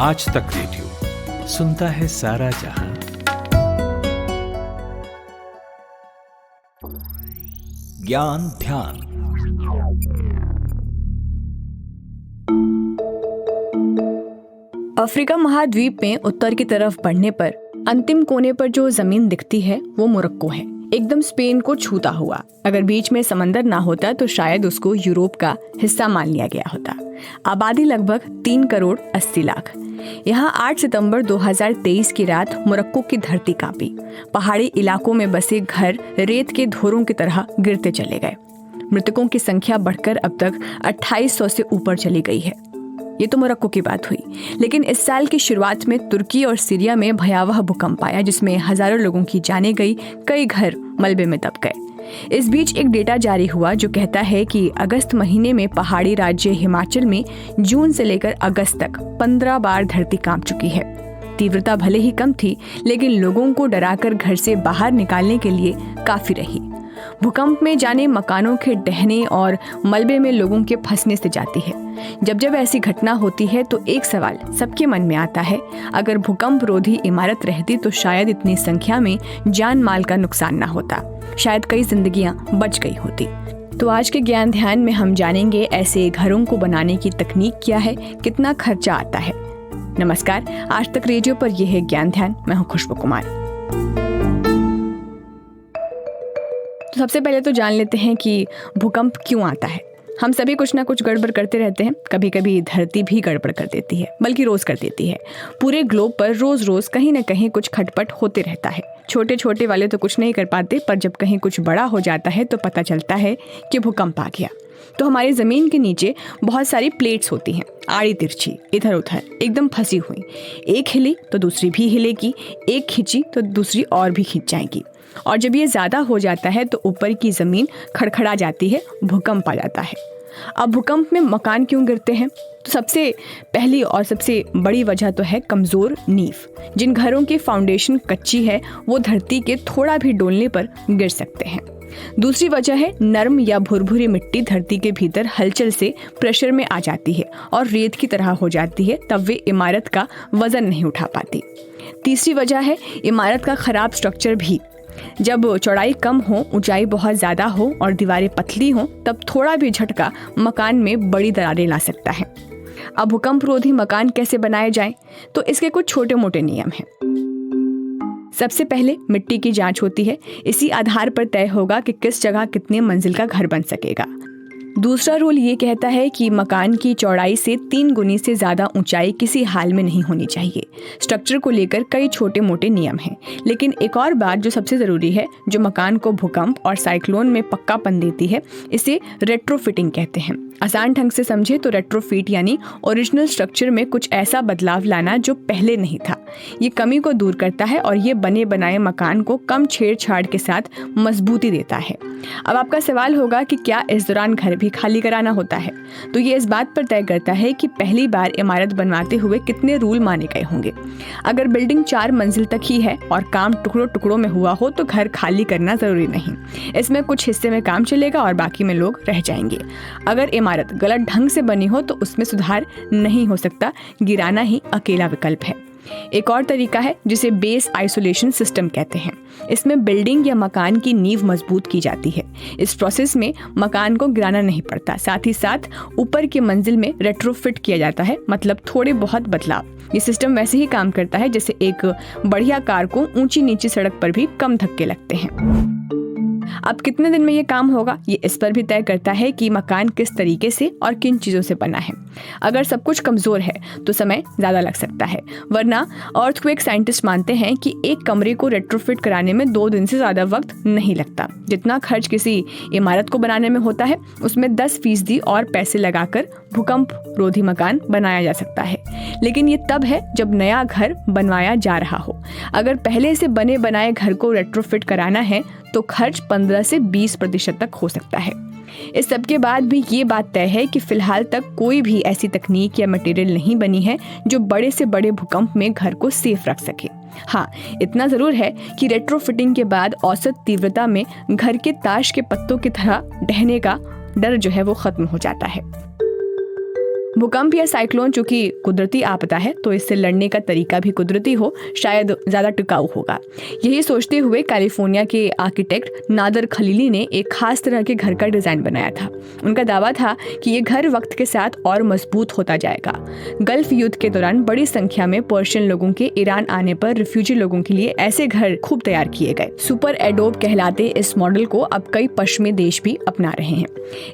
आज तक रेडियो सुनता है सारा जहां। ज्ञान ध्यान। अफ्रीका महाद्वीप में उत्तर की तरफ बढ़ने पर अंतिम कोने पर जो जमीन दिखती है वो मोरक्को है, एकदम स्पेन को छूता हुआ। अगर बीच में समंदर ना होता तो शायद उसको यूरोप का हिस्सा मान लिया गया होता। आबादी लगभग 3 करोड़ 80 लाख। यहाँ 8 सितंबर 2023 की रात मोरक्को की धरती कांपी। पहाड़ी इलाकों में बसे घर रेत के धोरों की तरह गिरते चले गए। मृतकों की संख्या बढ़कर अब तक 2800 से ऊपर चली गई है। ये तो मोरक्को की बात हुई, लेकिन इस साल की शुरुआत में तुर्की और सीरिया में भयावह भूकंप आया, जिसमें हजारों लोगों की जानें गई, कई घर मलबे में दब गए। इस बीच एक डेटा जारी हुआ जो कहता है कि अगस्त महीने में पहाड़ी राज्य हिमाचल में जून से लेकर अगस्त तक 15 बार धरती कांप चुकी है। तीव्रता भले ही कम थी, लेकिन लोगों को डराकर घर से बाहर निकालने के लिए काफी रही। भूकंप में जाने मकानों के ढहने और मलबे में लोगों के फंसने से जाती है। जब ऐसी घटना होती है तो एक सवाल सबके मन में आता है, अगर भूकंप रोधी इमारत रहती तो शायद इतनी संख्या में जान माल का नुकसान ना होता, शायद कई जिंदगियां बच गई होती। तो आज के ज्ञान ध्यान में हम जानेंगे ऐसे घरों को बनाने की तकनीक क्या है, कितना खर्चा आता है। नमस्कार, आज तक रेडियो पर यह है ज्ञान ध्यान। मैं हूँ खुशबू कुमार। तो सबसे पहले तो जान लेते हैं कि भूकंप क्यों आता है। हम सभी कुछ ना कुछ गड़बड़ करते रहते हैं। कभी कभी धरती भी गड़बड़ कर देती है, बल्कि रोज कर देती है। पूरे ग्लोब पर रोज रोज कहीं ना कहीं कुछ खटपट होते रहता है। छोटे छोटे वाले तो कुछ नहीं कर पाते, पर जब कहीं कुछ बड़ा हो जाता है तो पता चलता है कि भूकंप आ गया। तो हमारी जमीन के नीचे बहुत सारी प्लेट्स होती हैं, आड़ी तिरछी, इधर उधर एकदम फंसी हुई। एक हिली तो दूसरी भी हिलेगी, एक खींची तो दूसरी और भी खींच जाएगी। और जब ये ज्यादा हो जाता है तो ऊपर की जमीन खड़खड़ा जाती है, भूकंप आ जाता है। अब भूकंप में मकान क्यों गिरते हैं? तो सबसे पहली और सबसे बड़ी वजह तो है कमजोर नींव। जिन घरों की फाउंडेशन कच्ची है वो धरती के थोड़ा भी डोलने पर गिर सकते हैं। दूसरी वजह है नरम या भुरभुरी मिट्टी धरती के भीतर हलचल से प्रेशर में आ जाती है और रेत की तरह हो जाती है, तब वे इमारत का वजन नहीं उठा पाती। तीसरी वजह है इमारत का खराब स्ट्रक्चर भी। जब चौड़ाई कम हो, ऊंचाई बहुत ज्यादा हो और दीवारें पतली हो, तब थोड़ा भी झटका मकान में बड़ी दरारें ला सकता है। अब भूकंप रोधी मकान कैसे बनाए जाएं? तो इसके कुछ छोटे मोटे नियम हैं। सबसे पहले मिट्टी की जांच होती है। इसी आधार पर तय होगा कि किस जगह कितने मंजिल का घर बन सकेगा। दूसरा रूल ये कहता है कि मकान की चौड़ाई से 3 गुनी से ज्यादा ऊंचाई किसी हाल में नहीं होनी चाहिए। स्ट्रक्चर को लेकर कई छोटे मोटे नियम हैं, लेकिन एक और बात जो सबसे जरूरी है, जो मकान को भूकंप और साइक्लोन में पक्कापन देती है, इसे रेट्रोफिटिंग कहते हैं। आसान ढंग से समझे तो रेट्रोफिट यानी ओरिजिनल स्ट्रक्चर में कुछ ऐसा बदलाव लाना जो पहले नहीं था। ये कमी को दूर करता है और ये बने बनाए मकान को कम छेड़छाड़ के साथ मजबूती देता है। अब आपका सवाल होगा कि क्या इस दौरान घर भी खाली कराना होता है? तो ये इस बात पर तय करता है कि पहली बार इमारत बनवाते हुए कितने रूल माने गए होंगे। अगर बिल्डिंग 4 मंजिल तक ही है और काम टुकड़ों टुकड़ों में हुआ हो तो घर खाली करना जरूरी नहीं। इसमें कुछ हिस्से में काम चलेगा और बाकी में लोग रह जाएंगे। अगर इमारत गलत ढंग से बनी हो तो उसमें सुधार नहीं हो सकता, गिराना ही अकेला विकल्प है। एक और तरीका है जिसे बेस आइसोलेशन सिस्टम कहते हैं। इसमें बिल्डिंग या मकान की नींव मजबूत की जाती है। इस प्रोसेस में मकान को गिराना नहीं पड़ता, साथ ही साथ ऊपर की मंजिल में रेट्रोफिट किया जाता है, मतलब थोड़े बहुत बदलाव। ये सिस्टम वैसे ही काम करता है जैसे एक बढ़िया कार को ऊंची नीची सड़क पर भी कम धक्के लगते हैं। अब कितने दिन में ये काम होगा, ये इस पर भी तय करता है कि मकान किस तरीके से और किन चीजों से बना है। अगर सब कुछ कमजोर है तो समय ज्यादा लग सकता है, वरना अर्थक्वेक साइंटिस्ट मानते हैं कि एक कमरे को रेट्रोफिट कराने में 2 दिन से ज्यादा वक्त नहीं लगता। जितना खर्च किसी इमारत को बनाने में होता है, उसमें 10% और पैसे लगाकर भूकंप रोधी मकान बनाया जा सकता है। लेकिन ये तब है जब नया घर बनवाया जा रहा हो। अगर पहले से बने बनाए घर को रेट्रोफिट कराना है तो खर्च 15 से 20% तक हो सकता है। इस सब के बाद भी ये बात तय है कि फिलहाल तक कोई भी ऐसी तकनीक या मटेरियल नहीं बनी है जो बड़े से बड़े भूकंप में घर को सेफ रख सके। हाँ, इतना जरूर है कि रेट्रोफिटिंग के बाद औसत तीव्रता में घर के ताश के पत्तों की तरह ढहने का डर जो है वो खत्म हो जाता है। भूकंप या साइक्लोन चूंकि कुदरती आपदा है तो इससे लड़ने का तरीका भी कुदरती हो, शायद ज़्यादा टिकाऊ होगा। यही सोचते हुए कैलिफोर्निया के आर्किटेक्ट नादर खलीली ने एक खास तरह के घर का डिज़ाइन बनाया था। उनका दावा था कि ये घर वक्त के साथ और मजबूत होता जाएगा। गल्फ युद्ध के दौरान बड़ी संख्या में पर्शियन लोगों के ईरान आने पर रिफ्यूजी लोगों के लिए ऐसे घर खूब तैयार किए गए। सुपर एडोब कहलाते इस मॉडल को अब कई पश्चिमी देश भी अपना रहे हैं।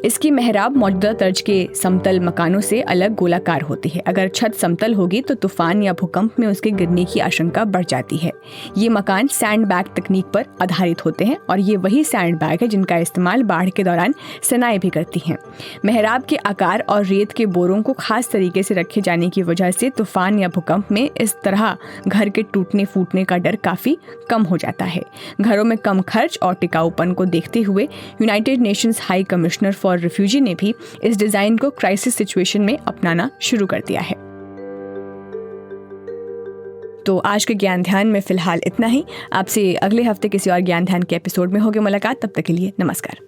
इसकी मेहराब मौजूदा तर्ज के समतल मकानों से अलग गोलाकार होती है। अगर छत समतल होगी तो तूफान या भूकंप में उसके गिरने की आशंका बढ़ जाती है। ये मकान सैंडबैग तकनीक पर आधारित होते हैं और ये वही सैंडबैग है जिनका इस्तेमाल बाढ़ के दौरान सेनाएं भी करती हैं। मेहराब के आकार और रेत के बोरों को खास तरीके से रखे जाने की वजह से तूफान या भूकंप में इस तरह घर के टूटने फूटने का डर काफी कम हो जाता है। घरों में कम खर्च और टिकाऊपन को देखते हुए United Nations high commissioner for refugee ने भी इस डिजाइन को क्राइसिस सिचुएशन में अपनाना शुरू कर दिया है। तो आज के ज्ञान ध्यान में फिलहाल इतना ही। आपसे अगले हफ्ते किसी और ज्ञान ध्यान के एपिसोड में होगी मुलाकात। तब तक के लिए नमस्कार।